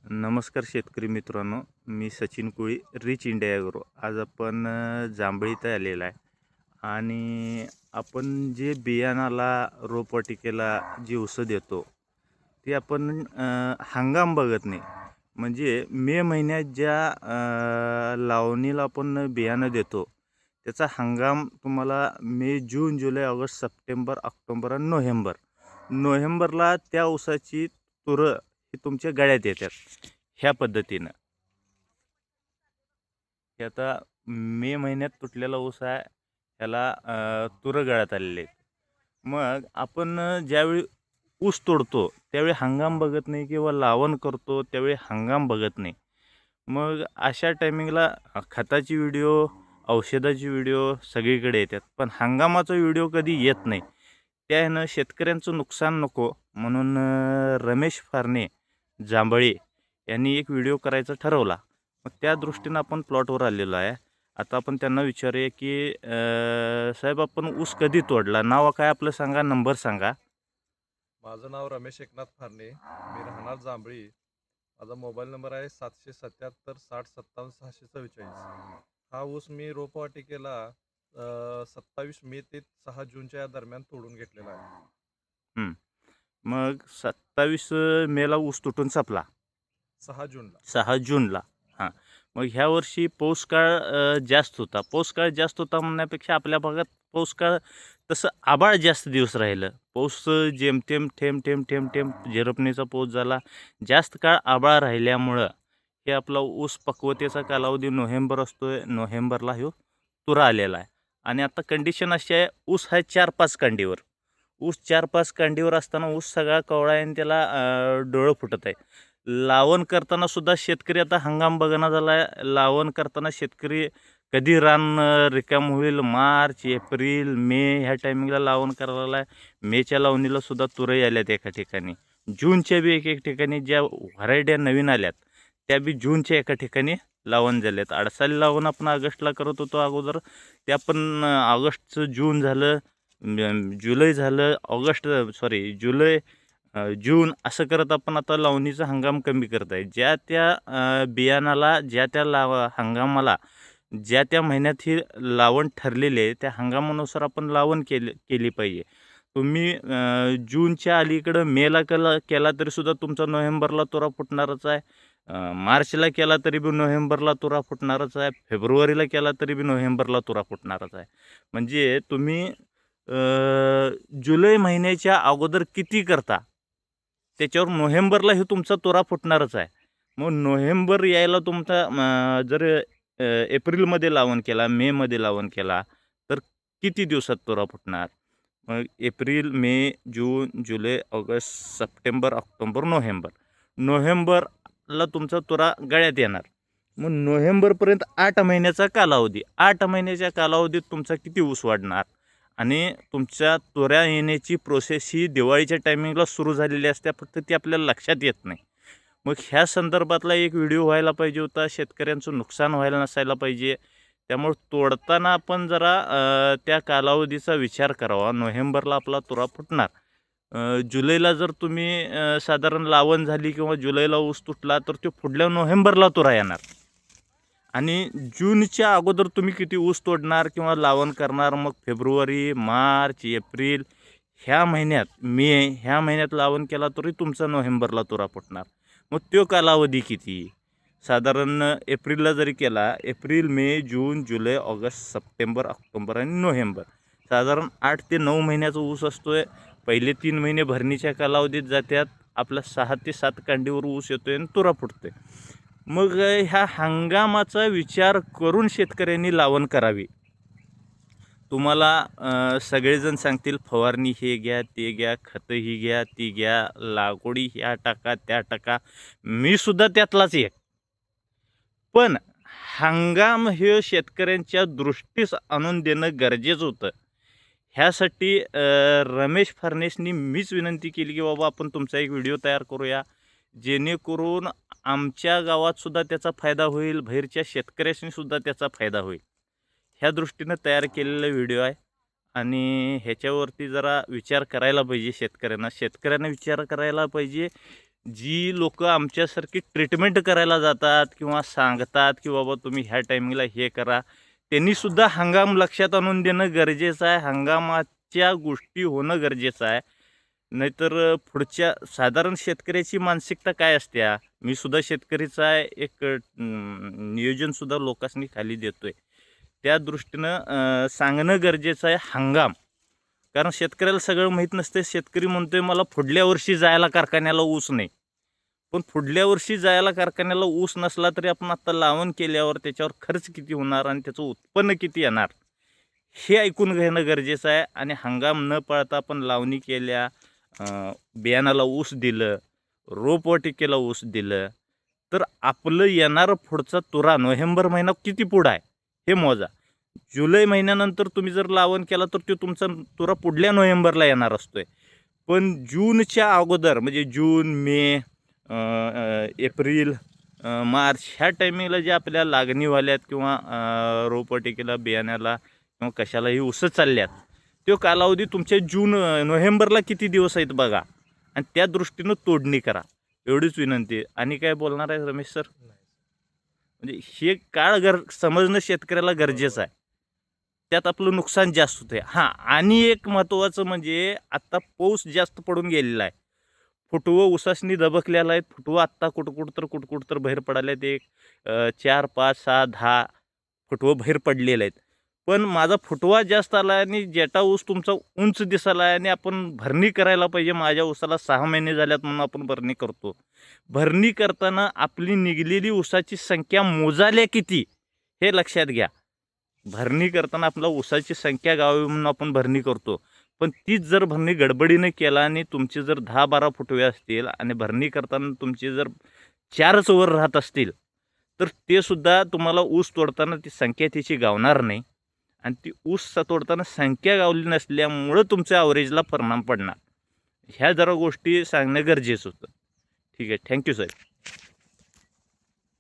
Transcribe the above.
नमस्कार शेतकरी मित्रांनो, मी सचिन कोळी, रिच इंडिया ॲग्रो. आज आपण जांभळी इथं आलेला आहे आणि आपण जे बियाणाला रोपवाटिकेला जी औषध देतो ते आपण हंगाम बघत नाही. म्हणजे मे महिन्यात ज्या लावणीला आपण बियाणं देतो त्याचा हंगाम तुम्हाला मे, जून, जुलै, ऑगस्ट, सप्टेंबर, ऑक्टोबर आणि नोव्हेंबरला त्या ऊसाची तुरं हे तुमच्या गळ्यात येतात. ह्या पद्धतीनं हे आता मे महिन्यात तुटलेला ऊस आहे, ह्याला तुरं गळ्यात आलेले आहेत. मग आपण ज्यावेळी ऊस तोडतो त्यावेळी हंगाम बघत नाही किंवा लावण करतो त्यावेळी हंगाम बघत नाही. मग अशा टायमिंगला खताची व्हिडिओ, औषधाची व्हिडिओ सगळीकडे येतात, पण हंगामाचा व्हिडिओ कधी येत नाही. त्यानं शेतकऱ्यांचं नुकसान नको म्हणून रमेश फारणे जांभळी यांनी एक व्हिडिओ करायचा ठरवला. मग त्या दृष्टीनं आपण प्लॉटवर आलेलो आहे. आता आपण त्यांना विचारूया की साहेब, आपण ऊस कधी तोडला? नाव काय आपलं सांगा, नंबर सांगा. माझं नाव रमेश एकनाथ फारणे. मी राहणार जांभळी. माझा मोबाईल नंबर आहे 777 60 57 644. हा ऊस मी रोपवाटिकेला 27 मे ते 6 जूनच्या या दरम्यान तोडून घेतलेला आहे. मग 27 मेला ऊस तुटून संपला. 6 जूनला. 6 जूनला. हां. मग ह्या वर्षी पाऊस काळ जास्त होता. पाऊस काळ जास्त होता म्हणण्यापेक्षा आपल्या भागात पाऊस काळ तसं आभाळ जास्त दिवस राहिलं. पाऊस जेमतेम थेंब थेंब थेंब थेंब झिरपणीचा पाऊस झाला. जास्त काळ आभाळ राहिल्यामुळं हे आपला ऊस पक्वतेचा कालावधी नोव्हेंबर असतोय. नोव्हेंबरला ह्यो तुरा आलेला आहे. आणि आता कंडिशन अशी आहे, ऊस आहे 4-5 कांडीवर. ऊस 4-5 कांडीवर असताना ऊस सगळा कवळा आहे आणि त्याला डोळं फुटत आहे. लावण करताना सुद्धा शेतकरी आता हंगाम बघणा झाला आहे. लावण करताना शेतकरी कधी रान रिकामं होईल, मार्च, एप्रिल, मे ह्या टायमिंगला लावण करायला आहे. मेच्या लावणीला सुद्धा तुरई आल्यात एका ठिकाणी. जूनच्या बी एक ठिकाणी ज्या व्हरायट्या नवीन आल्यात त्या बी जूनच्या एका ठिकाणी लावण झाल्यात. अडसाली लावण आपण ऑगस्टला करत होतो अगोदर, ते आपण ऑगस्टचं जून झालं, जुलै झालं, जुलै, जून असं करत आपण आता लावणीचा हंगाम कमी करत आहे. ज्या त्या बियाणाला, ज्या त्या हंगामाला, ज्या त्या महिन्यात ही लावण ठरलेली आहे त्या हंगामानुसार आपण लावण केली पाहिजे. तुम्ही जूनच्या अलीकडं मेला केला तरीसुद्धा तुमचा नोव्हेंबरला तुरा फुटणारच आहे. मार्चला केला तरी बी नोव्हेंबरला तुरा फुटणारच आहे. फेब्रुवारीला केला तरी बी नोव्हेंबरला तुरा फुटणारच आहे. म्हणजे तुम्ही जुलै महिन्याच्या अगोदर किती करता त्याच्यावर नोव्हेंबरला हे तुमचा तुरा फुटणारच आहे. मग नोव्हेंबर यायला तुमचा जर एप्रिलमध्ये लावण केला, मेमध्ये लावण केला तर किती दिवसात तुरा फुटणार? मग एप्रिल, मे, जून, जुलै, ऑगस्ट, सप्टेंबर, ऑक्टोबर, नोव्हेंबरला तुमचा तुरा गळ्यात येणार. मग नोव्हेंबरपर्यंत 8 महिन्याचा कालावधी. 8 महिन्याच्या कालावधीत तुमचा किती ऊस वाढणार? आणि तुमच्या तुऱ्या येण्याची प्रोसेस ही दिवाळीच्या टायमिंगला सुरू झालेली असते, फक्त ती आपल्याला लक्षात येत नाही. मग ह्या संदर्भातला एक व्हिडिओ व्हायला पाहिजे होता. शेतकऱ्यांचं नुकसान व्हायला नसायला पाहिजे. त्यामुळे तोडताना आपण जरा त्या कालावधीचा विचार करावा. नोव्हेंबरला आपला तुरा फुटणार. जुलैला जर तुम्ही साधारण लावण झाली किंवा जुलैला ऊस तुटला तर तो पुढल्या नोव्हेंबरला तुरा येणार. आणि जूनच्या अगोदर तुम्ही किती ऊस तोडणार किंवा लावण करणार, मग फेब्रुवारी, मार्च, एप्रिल ह्या महिन्यात, मे ह्या महिन्यात लावण केला तरी तुमचा नोव्हेंबरला तुरा फुटणार. मग तो कालावधी किती? साधारण एप्रिलला जरी केला, एप्रिल, मे, जून, जुलै, ऑगस्ट, सप्टेंबर, ऑक्टोबर आणि नोव्हेंबर, साधारण 8 ते 9 महिन्याचा ऊस असतोय. पहिले 3 महिने भरणीच्या कालावधीत जातात. आपला 6 ते 7 कांडीवर ऊस येतोय आणि तुरा फुटतोय. मग ह्या हंगामाचा विचार करून शेतकऱ्यांनी लावण करावी. तुम्हाला सगळेजण सांगतील फवारणी हे घ्या, ते घ्या, खतं ही घ्या, ती घ्या, लागवडी ह्या टाका, त्या टाका. मी सुद्धा त्यातलाच एक. पण हंगाम हे शेतकऱ्यांच्या दृष्टीस आणून देणं गरजेचं होतं. ह्यासाठी रमेश फर्नेसनी मीच विनंती केली की बाबा आपण तुमचा एक व्हिडिओ तयार करूया, जेणेकरून आमच्या गावातसुद्धा त्याचा फायदा होईल, बाहेरच्या शेतकऱ्यांनीसुद्धा त्याचा फायदा होईल. ह्या दृष्टीनं तयार केलेला व्हिडिओ आहे आणि ह्याच्यावरती जरा विचार करायला पाहिजे शेतकऱ्यांना. शेतकऱ्यांना विचार करायला पाहिजे जी लोक आमच्यासारखी ट्रीटमेंट करायला जातात किंवा सांगतात की बाबा तुम्ही ह्या टायमिंगला हे करा, त्यांनीसुद्धा हंगाम लक्षात आणून देणं गरजेचं आहे. हंगामाच्या गोष्टी होणं गरजेचं आहे. नाहीतर पुढच्या साधारण शेतकऱ्याची मानसिकता काय असते, मी सुद्धा शेतकरीचा आहे, एक नियोजनसुद्धा लोकांनी खाली देतो आहे. त्या दृष्टीनं सांगणं गरजेचं आहे हंगाम. कारण शेतकऱ्याला सगळं माहीत नसते. शेतकरी म्हणतोय मला पुढल्या वर्षी जायला कारखान्याला ऊस नाही. पण पुढल्या वर्षी जायला कारखान्याला ऊस नसला तरी आपण आत्ता लावण केल्यावर त्याच्यावर खर्च किती होणार आणि त्याचं उत्पन्न किती येणार हे ऐकून घेणं गरजेचं आहे. आणि हंगाम न पाळता आपण लावणी केल्या, बियाणाला ऊस दिलं, रोपवाटिकेला ऊस दिलं, तर आपलं येणारं पुढचा तुरा नोव्हेंबर महिना किती पुढं आहे हे मोजा. जुलै महिन्यानंतर तुम्ही जर लावण केला तर तो तुमचा तुरा पुढल्या नोव्हेंबरला येणार असतोय. पण जूनच्या अगोदर म्हणजे जून, मे, एप्रिल, मार्च ह्या टायमिंगला जे आपल्या लागणीवाल्यात किंवा रोपवाटिकेला, बियाण्याला किंवा कशालाही ऊस चालल्यात, तो कालावधी तुमच्या नोव्हेंबरला किती दिवस आहेत बघा आणि त्या दृष्टीनं तोडणी करा. एवढीच विनंती आहे. आणि काय बोलणार आहे रमेश सर? नाही. म्हणजे हे काळ समजणं शेतकऱ्याला गरजेचं आहे. त्यात आपलं नुकसान जास्त होतं आहे. हां, आणि एक महत्त्वाचं म्हणजे आत्ता पाऊस जास्त पडून गेलेला आहे. फुटवं ऊसासनी दबकलेलं आहे. फुटवं आत्ता कुठं तर बाहेर पडाले ते 4, 5, 6, 10 फुटवं बाहेर पडलेले आहेत. पण माझा फुटवा जास्त आला आहे आणि जेटा ऊस तुमचा उंच दिसायला आहे आणि आपण भरणी करायला पाहिजे. माझ्या ऊसाला 6 महिने झाल्यात म्हणून आपण भरणी करतो. भरणी करताना आपली निघलेली ऊसाची संख्या मोजाल्या किती हे लक्षात घ्या. भरणी करताना आपला ऊसाची संख्या गावी म्हणून आपण भरणी करतो. पण तीच जर भरणी गडबडीने केला आणि तुमचे जर 10-12 फुटवे असतील आणि भरणी करताना तुमचे जर 4च वर राहत असतील, तर ते सुद्धा तुम्हाला ऊस तोडताना ती संख्या त्याची गावणार नाही. आणि ती ऊस तोडताना संख्या गावली नसल्यामुळं तुमच्या ॲव्हरेजला परिणाम पडणार. ह्या जरा गोष्टी सांगणं गरजेचं होतं. ठीक आहे. Thank you sir.